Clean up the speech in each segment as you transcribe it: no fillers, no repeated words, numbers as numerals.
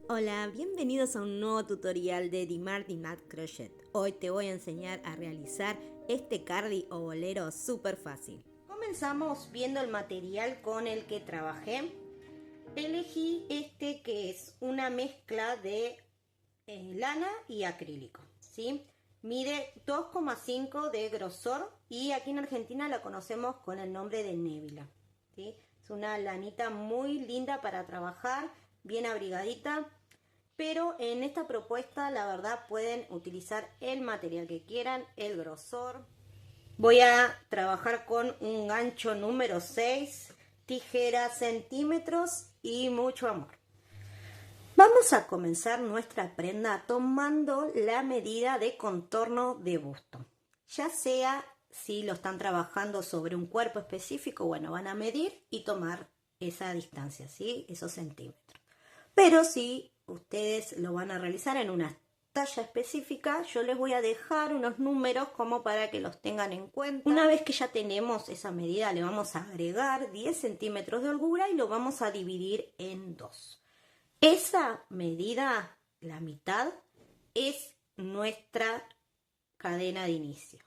Hola, bienvenidos a un nuevo tutorial de Dimar Dinat Crochet. Hoy te voy a enseñar a realizar este cardi o bolero súper fácil. Comenzamos viendo el material con el que trabajé. Elegí este que es una mezcla de lana y acrílico, ¿sí? Mide 2,5 de grosor y aquí en Argentina la conocemos con el nombre de Nébila, ¿sí? Es una lanita muy linda para trabajar, bien abrigadita, pero en esta propuesta la verdad pueden utilizar el material que quieran, el grosor. Voy a trabajar con un gancho número 6, tijeras, centímetros y mucho amor. Vamos a comenzar nuestra prenda tomando la medida de contorno de busto. Ya sea si lo están trabajando sobre un cuerpo específico, bueno, van a medir y tomar esa distancia, ¿sí? Esos centímetros. Pero si ustedes lo van a realizar en una talla específica, yo les voy a dejar unos números como para que los tengan en cuenta. Una vez que ya tenemos esa medida, le vamos a agregar 10 centímetros de holgura y lo vamos a dividir en dos. Esa medida, la mitad, es nuestra cadena de inicio.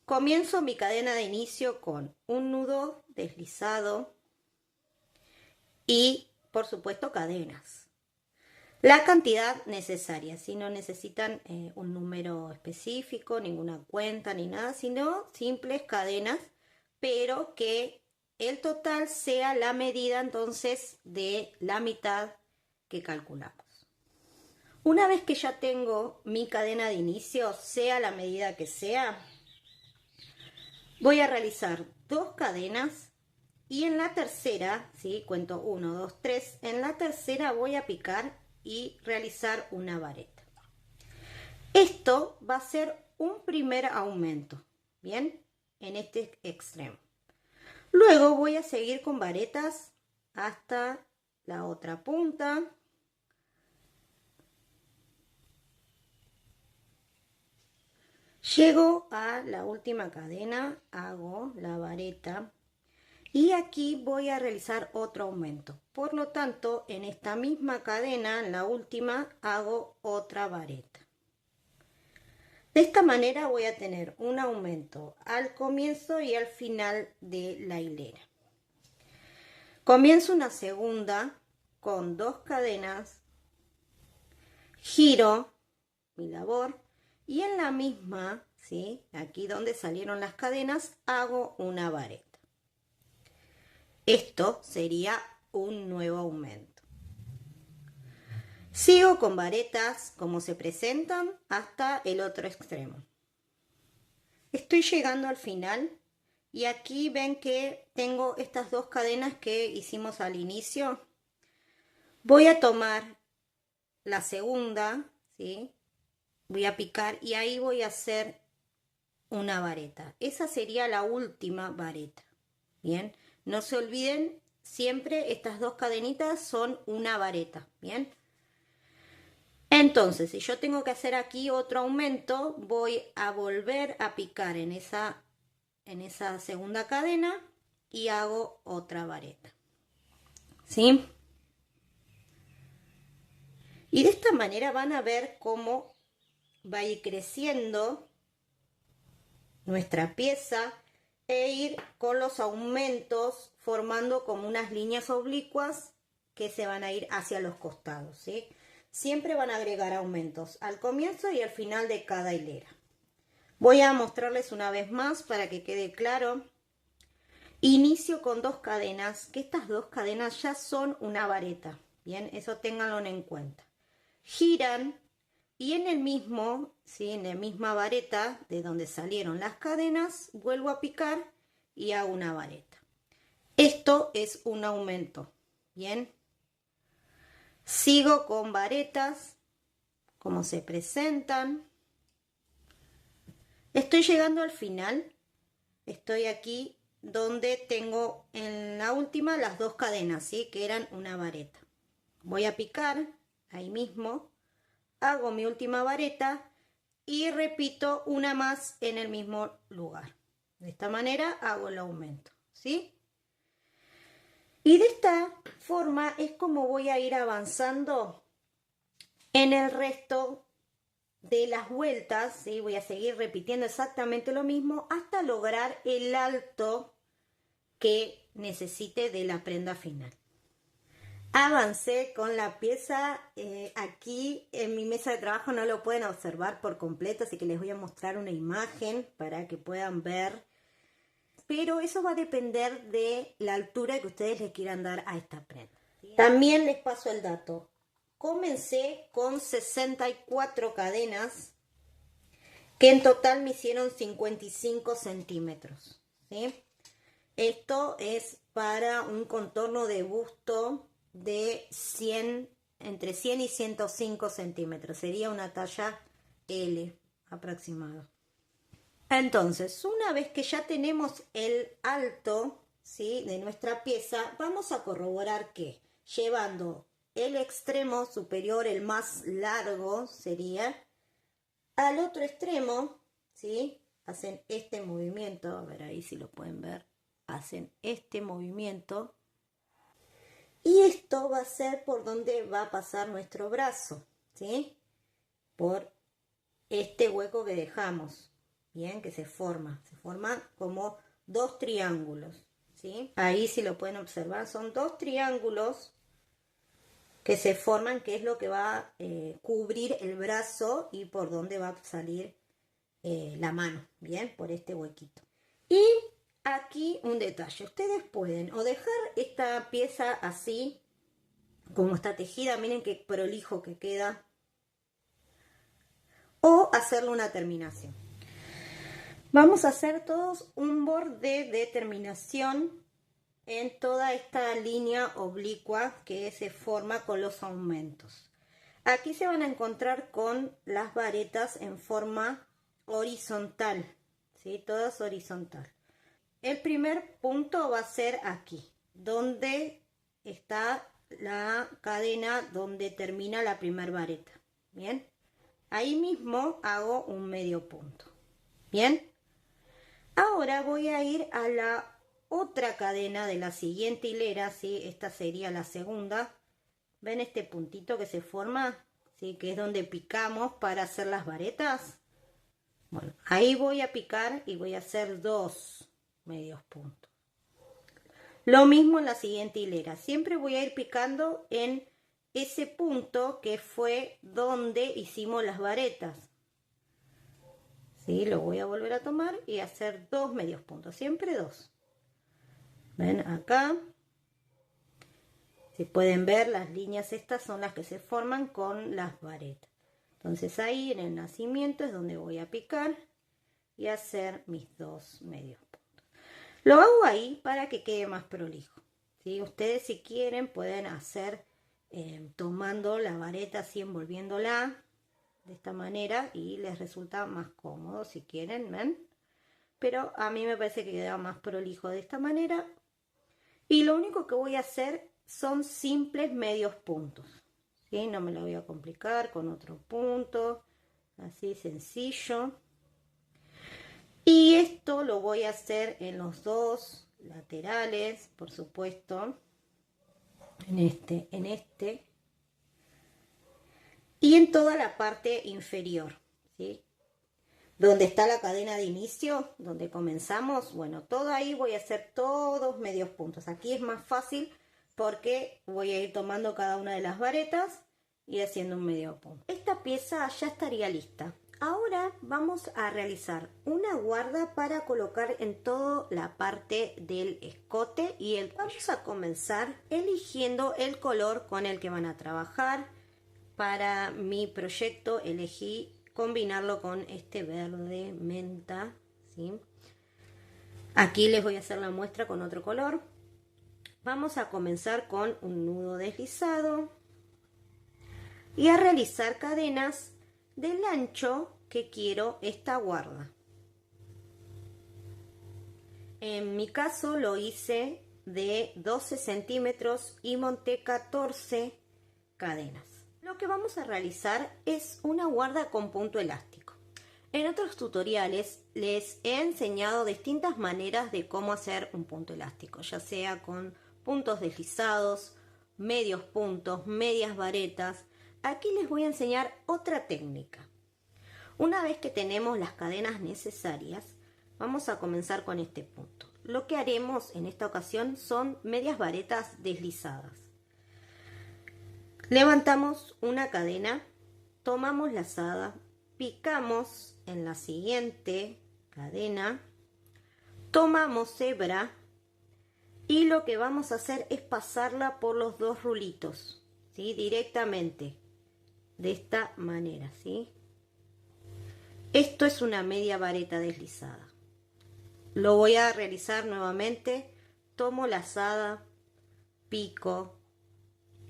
Comienzo mi cadena de inicio con un nudo deslizado y, por supuesto, cadenas. La cantidad necesaria, si no necesitan un número específico, ninguna cuenta ni nada, sino simples cadenas, pero que el total sea la medida entonces de la mitad que calculamos. Una vez que ya tengo mi cadena de inicio, sea la medida que sea, voy a realizar dos cadenas y en la tercera, ¿sí? Cuento 1, 2, 3, en la tercera voy a picar y realizar una vareta. Esto va a ser un primer aumento, ¿bien? En este extremo. Luego voy a seguir con varetas hasta la otra punta. Llego a la última cadena, hago la vareta y aquí voy a realizar otro aumento. Por lo tanto, en esta misma cadena, en la última, hago otra vareta. De esta manera voy a tener un aumento al comienzo y al final de la hilera. Comienzo una segunda con dos cadenas, giro mi labor y en la misma, ¿sí? Aquí donde salieron las cadenas, hago una vareta. Esto sería un nuevo aumento. Sigo con varetas como se presentan hasta el otro extremo. Estoy llegando al final y aquí ven que tengo estas dos cadenas que hicimos al inicio. Voy a tomar la segunda, ¿sí? Voy a picar y ahí voy a hacer una vareta. Esa sería la última vareta. Bien, no se olviden, siempre estas dos cadenitas son una vareta. Bien. Entonces, si yo tengo que hacer aquí otro aumento, voy a volver a picar en esa segunda cadena y hago otra vareta. ¿Sí? Y de esta manera van a ver cómo va a ir creciendo nuestra pieza e ir con los aumentos formando como unas líneas oblicuas que se van a ir hacia los costados, ¿sí? Siempre van a agregar aumentos al comienzo y al final de cada hilera. Voy a mostrarles una vez más para que quede claro. Inicio con dos cadenas, que estas dos cadenas ya son una vareta, bien, eso ténganlo en cuenta. Giran y en el mismo, ¿sí? En la misma vareta de donde salieron las cadenas, vuelvo a picar y hago una vareta. Esto es un aumento, bien. Sigo con varetas, como se presentan. Estoy llegando al final. Estoy aquí donde tengo en la última las dos cadenas, ¿sí? Que eran una vareta. Voy a picar ahí mismo. Hago mi última vareta y repito una más en el mismo lugar. De esta manera hago el aumento, ¿sí? Y de esta forma es como voy a ir avanzando En el resto de las vueltas, ¿sí? Voy a seguir repitiendo exactamente lo mismo hasta lograr el alto que necesite de la prenda final. Avancé con la pieza, aquí en mi mesa de trabajo no lo pueden observar por completo, así que les voy a mostrar una imagen para que puedan ver. Pero eso va a depender de la altura que ustedes le quieran dar a esta prenda. También les paso el dato. Comencé con 64 cadenas, que en total me hicieron 55 centímetros. ¿Sí? Esto es para un contorno de busto de 100, entre 100 y 105 centímetros. Sería una talla L aproximado. Entonces, una vez que ya tenemos el alto, ¿sí?, de nuestra pieza, vamos a corroborar que llevando el extremo superior, el más largo sería, al otro extremo, ¿sí?, hacen este movimiento, a ver ahí si lo pueden ver, hacen este movimiento, y esto va a ser por donde va a pasar nuestro brazo, ¿sí?, por este hueco que dejamos. Bien, que se forman como dos triángulos, ¿sí? Ahí si lo pueden observar, son dos triángulos que se forman, que es lo que va a cubrir el brazo y por donde va a salir la mano, bien, por este huequito. Y aquí un detalle, ustedes pueden o dejar esta pieza así, como está tejida, miren qué prolijo que queda, o hacerle una terminación. Vamos a hacer todos un borde de terminación en toda esta línea oblicua que se forma con los aumentos. Aquí se van a encontrar con las varetas en forma horizontal, ¿sí? Todas horizontal. El primer punto va a ser aquí, donde está la cadena donde termina la primer vareta. Bien, ahí mismo hago un medio punto. Bien. Ahora voy a ir a la otra cadena de la siguiente hilera, ¿sí? Esta sería la segunda. ¿Ven este puntito que se forma? ¿Sí? Que es donde picamos para hacer las varetas. Bueno, ahí voy a picar y voy a hacer 2 medios puntos. Lo mismo en la siguiente hilera. Siempre voy a ir picando en ese punto que fue donde hicimos las varetas. ¿Sí? Lo voy a volver a tomar y hacer 2 medios puntos, siempre 2. ¿Ven acá? Si pueden ver, las líneas estas son las que se forman con las varetas. Entonces ahí en el nacimiento es donde voy a picar y hacer mis 2 medios puntos. Lo hago ahí para que quede más prolijo. ¿Sí? Ustedes si quieren pueden hacer tomando la vareta así, envolviéndola de esta manera y les resulta más cómodo si quieren, ¿ven? Pero a mí me parece que queda más prolijo de esta manera. Y lo único que voy a hacer son simples medios puntos, ¿sí? No me lo voy a complicar con otro punto, así sencillo. Y esto lo voy a hacer en los dos laterales, por supuesto, en este, y en toda la parte inferior, ¿sí? Donde está la cadena de inicio, donde comenzamos, bueno, todo ahí voy a hacer todos medios puntos. Aquí es más fácil porque voy a ir tomando cada una de las varetas y haciendo un medio punto. Esta pieza ya estaría lista. Ahora vamos a realizar una guarda para colocar en toda la parte del escote y el cuello. Vamos a comenzar eligiendo el color con el que van a trabajar. Para mi proyecto elegí combinarlo con este verde menta, ¿sí? Aquí les voy a hacer la muestra con otro color. Vamos a comenzar con un nudo deslizado y a realizar cadenas del ancho que quiero esta guarda. En mi caso lo hice de 12 centímetros y monté 14 cadenas. Lo que vamos a realizar es una guarda con punto elástico. En otros tutoriales les he enseñado distintas maneras de cómo hacer un punto elástico, ya sea con puntos deslizados, medios puntos, medias varetas, aquí les voy a enseñar otra técnica. Una vez que tenemos las cadenas necesarias, vamos a comenzar con este punto. Lo que haremos en esta ocasión son medias varetas deslizadas. Levantamos una cadena, tomamos lazada, picamos en la siguiente cadena, tomamos hebra y lo que vamos a hacer es pasarla por los dos rulitos, ¿sí? Directamente, de esta manera, ¿sí? Esto es una media vareta deslizada. Lo voy a realizar nuevamente. Tomo lazada, pico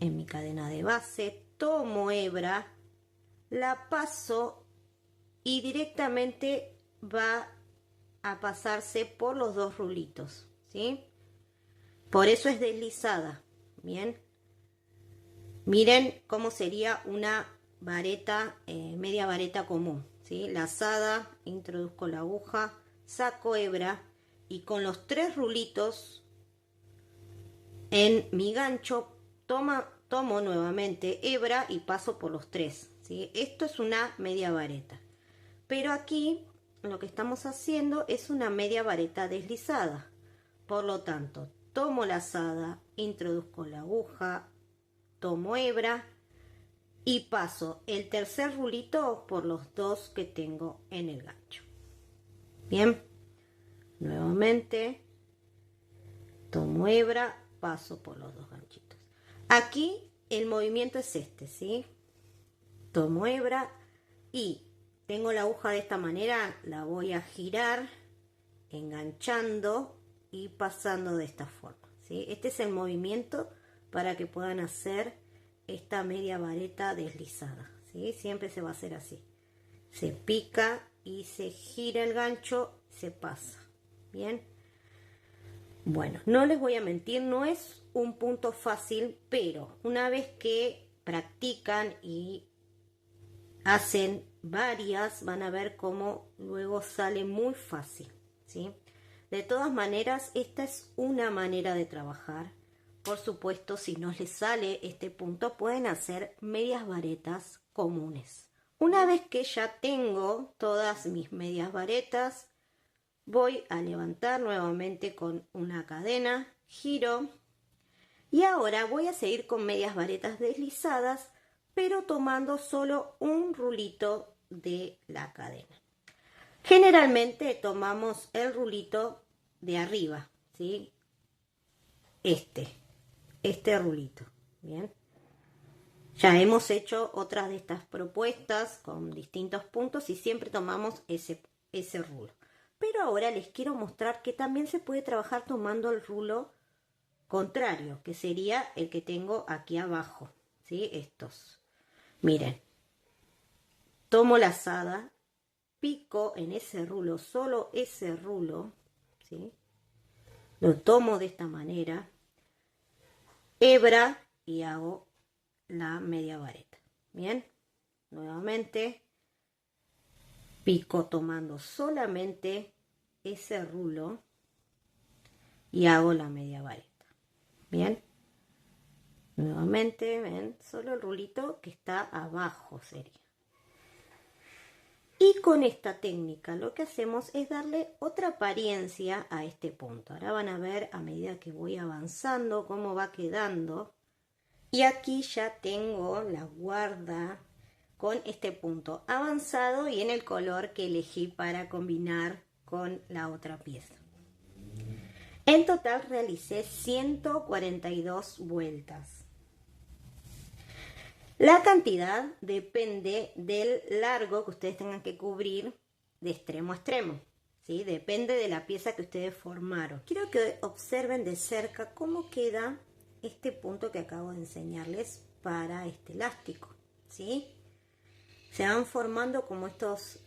en mi cadena de base, tomo hebra, la paso y directamente va a pasarse por los dos rulitos, ¿sí? Por eso es deslizada. Bien, miren cómo sería una vareta, media vareta común, ¿sí? Lazada, introduzco la aguja, saco hebra y con los tres rulitos en mi gancho tomo nuevamente hebra y paso por los tres, ¿sí? Esto es una media vareta, pero aquí lo que estamos haciendo es una media vareta deslizada. Por lo tanto, tomo lazada, introduzco la aguja, tomo hebra y paso el tercer rulito por los dos que tengo en el gancho. Bien, nuevamente tomo hebra, paso por los dos ganchitos. Aquí el movimiento es este, ¿sí? Tomo hebra y tengo la aguja de esta manera, la voy a girar enganchando y pasando de esta forma, ¿sí? Este es el movimiento para que puedan hacer esta media vareta deslizada, ¿sí? Siempre se va a hacer así. Se pica y se gira el gancho, se pasa. Bien. Bueno, no les voy a mentir, no es un punto fácil, pero una vez que practican y hacen varias, van a ver cómo luego sale muy fácil, ¿sí? De todas maneras, esta es una manera de trabajar. Por supuesto, si no les sale este punto, pueden hacer medias varetas comunes. Una vez que ya tengo todas mis medias varetas, voy a levantar nuevamente con una cadena, giro y ahora voy a seguir con medias varetas deslizadas, pero tomando solo un rulito de la cadena. Generalmente tomamos el rulito de arriba, ¿sí? Este rulito, ¿bien? Ya hemos hecho otras de estas propuestas con distintos puntos y siempre tomamos ese rulo. Pero ahora les quiero mostrar que también se puede trabajar tomando el rulo contrario, que sería el que tengo aquí abajo, ¿sí? Estos. Miren, tomo lazada, pico en ese rulo, solo ese rulo, ¿sí? Lo tomo de esta manera, hebra y hago la media vareta. Bien, nuevamente pico tomando solamente ese rulo y hago la media vareta. Bien, nuevamente ven, solo el rulito que está abajo sería. Y con esta técnica lo que hacemos es darle otra apariencia a este punto. Ahora van a ver a medida que voy avanzando cómo va quedando. Y aquí ya tengo la guarda con este punto avanzado y en el color que elegí para combinar con la otra pieza. En total realicé 142 vueltas. La cantidad depende del largo que ustedes tengan que cubrir de extremo a extremo, ¿sí? Depende de la pieza que ustedes formaron. Quiero que observen de cerca cómo queda este punto que acabo de enseñarles para este elástico, ¿sí? Se van formando como estos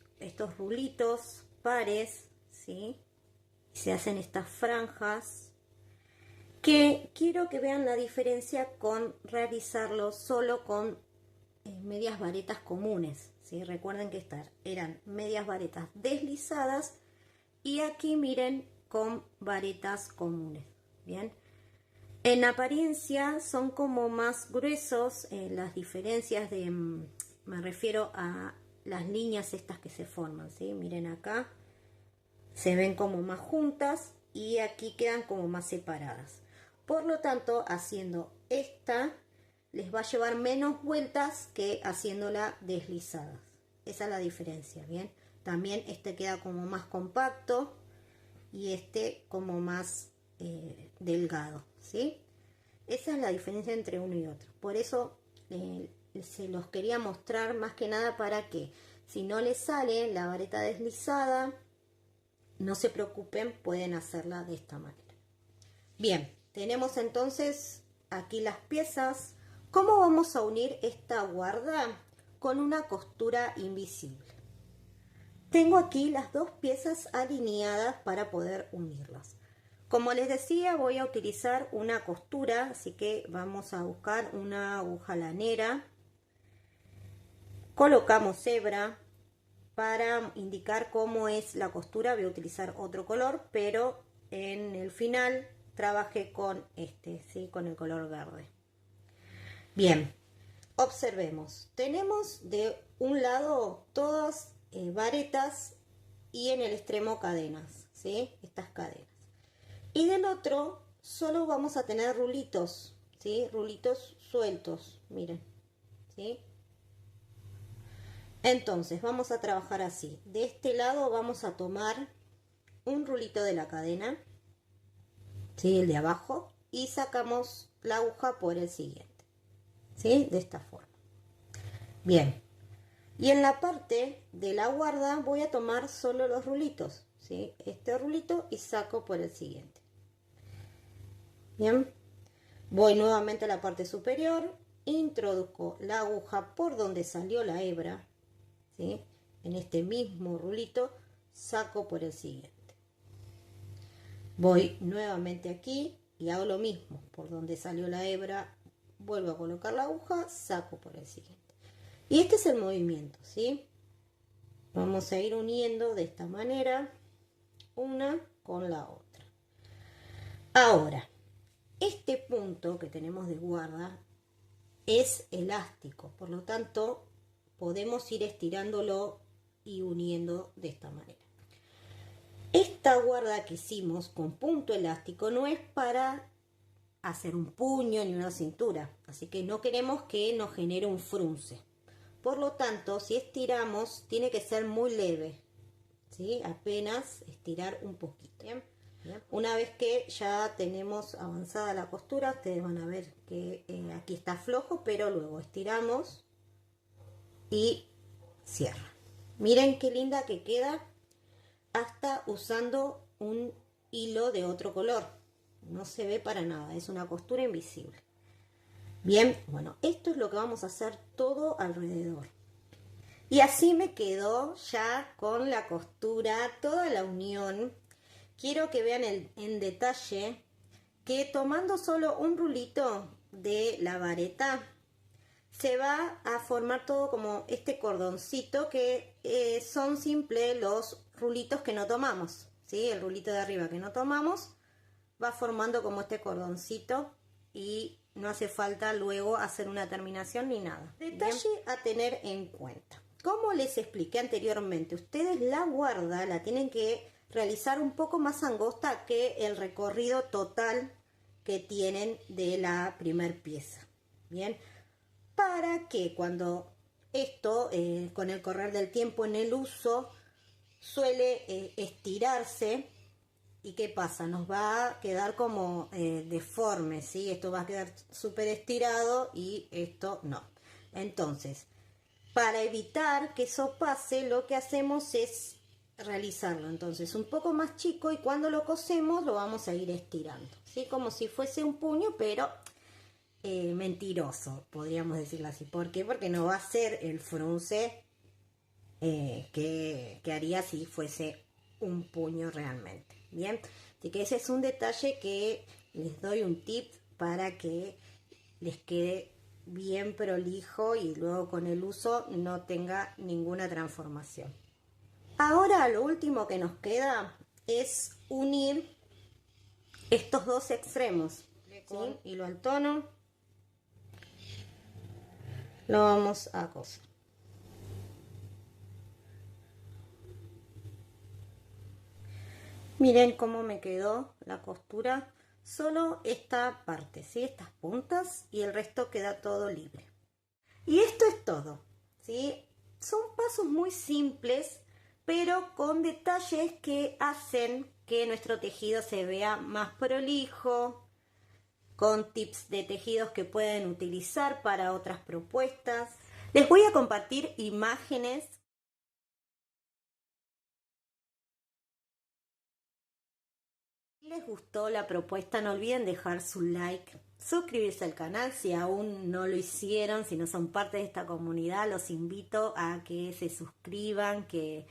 rulitos pares, ¿sí? Se hacen estas franjas que quiero que vean la diferencia con realizarlo solo con medias varetas comunes, ¿sí? Recuerden que estas eran medias varetas deslizadas y aquí miren con varetas comunes, ¿bien? En apariencia son como más gruesos, las diferencias me refiero a las líneas estas que se forman, ¿sí? Miren acá, se ven como más juntas y aquí quedan como más separadas. Por lo tanto, haciendo esta les va a llevar menos vueltas que haciéndola deslizada. Esa es la diferencia, ¿bien? También este queda como más compacto y este como más delgado, ¿sí? Esa es la diferencia entre uno y otro. Por eso se los quería mostrar más que nada para que si no les sale la vareta deslizada, no se preocupen, pueden hacerla de esta manera. Bien, tenemos entonces aquí las piezas. ¿Cómo vamos a unir esta guarda? Con una costura invisible. Tengo aquí las dos piezas alineadas para poder unirlas. Como les decía, voy a utilizar una costura, así que vamos a buscar una aguja lanera. Colocamos hebra. Para indicar cómo es la costura voy a utilizar otro color, pero en el final trabajé con ¿sí? Con el color verde. Bien, observemos. Tenemos de un lado todas varetas y en el extremo cadenas, ¿sí? Estas cadenas. Y del otro solo vamos a tener rulitos, ¿sí? Rulitos sueltos, miren, ¿sí? Entonces vamos a trabajar así. De este lado vamos a tomar un rulito de la cadena, ¿sí? El de abajo, y sacamos la aguja por el siguiente, ¿sí? De esta forma. Bien. Y en la parte de la guarda voy a tomar solo los rulitos, ¿sí? Este rulito y saco por el siguiente. Bien. Voy nuevamente a la parte superior, introduzco la aguja por donde salió la hebra, ¿sí? En este mismo rulito saco por el siguiente. Voy nuevamente aquí y hago lo mismo, por donde salió la hebra vuelvo a colocar la aguja, saco por el siguiente. Y este es el movimiento, ¿sí? Vamos a ir uniendo de esta manera una con la otra. Ahora, este punto que tenemos de guarda es elástico, por lo tanto podemos ir estirándolo y uniendo de esta manera. Esta guarda que hicimos con punto elástico no es para hacer un puño ni una cintura, así que no queremos que nos genere un frunce. Por lo tanto, si estiramos, tiene que ser muy leve, ¿sí? Apenas estirar un poquito. Bien. Una vez que ya tenemos avanzada la costura, ustedes van a ver que aquí está flojo, pero luego estiramos y cierra. Miren qué linda que queda, hasta usando un hilo de otro color. No se ve para nada, es una costura invisible. Bien, bueno, esto es lo que vamos a hacer todo alrededor. Y así me quedó ya con la costura, toda la unión. Quiero que vean en detalle que tomando solo un rulito de la vareta se va a formar todo como este cordoncito que son simples los rulitos que no tomamos, ¿sí? El rulito de arriba que no tomamos va formando como este cordoncito y no hace falta luego hacer una terminación ni nada. Detalle a tener en cuenta. Como les expliqué anteriormente, ustedes la guarda la tienen que realizar un poco más angosta que el recorrido total que tienen de la primer pieza. Bien, para que cuando esto, con el correr del tiempo en el uso, suele estirarse. ¿Y qué pasa? Nos va a quedar como deforme, ¿sí? Esto va a quedar súper estirado y esto no. Entonces, para evitar que eso pase, lo que hacemos es realizarlo entonces un poco más chico y cuando lo cosemos lo vamos a ir estirando, ¿sí? Como si fuese un puño, pero mentiroso, podríamos decirlo así. ¿Por qué? Porque no va a ser el frunce que haría si fuese un puño realmente. Bien, así que ese es un detalle que les doy un tip para que les quede bien prolijo y luego con el uso no tenga ninguna transformación. Ahora lo último que nos queda es unir estos dos extremos. con hilo al tono lo vamos a coser. Miren cómo me quedó la costura, solo esta parte, ¿sí? Estas puntas, y el resto queda todo libre. Y esto es todo, ¿sí? Son pasos muy simples, pero con detalles que hacen que nuestro tejido se vea más prolijo, con tips de tejidos que pueden utilizar para otras propuestas. Les voy a compartir imágenes. Si les gustó la propuesta, no olviden dejar su like, suscribirse al canal si aún no lo hicieron, si no son parte de esta comunidad, los invito a que se suscriban, que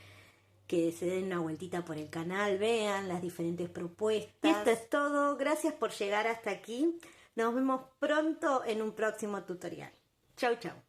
se den una vueltita por el canal, vean las diferentes propuestas. Y esto es todo, gracias por llegar hasta aquí, nos vemos pronto en un próximo tutorial. Chau, chau.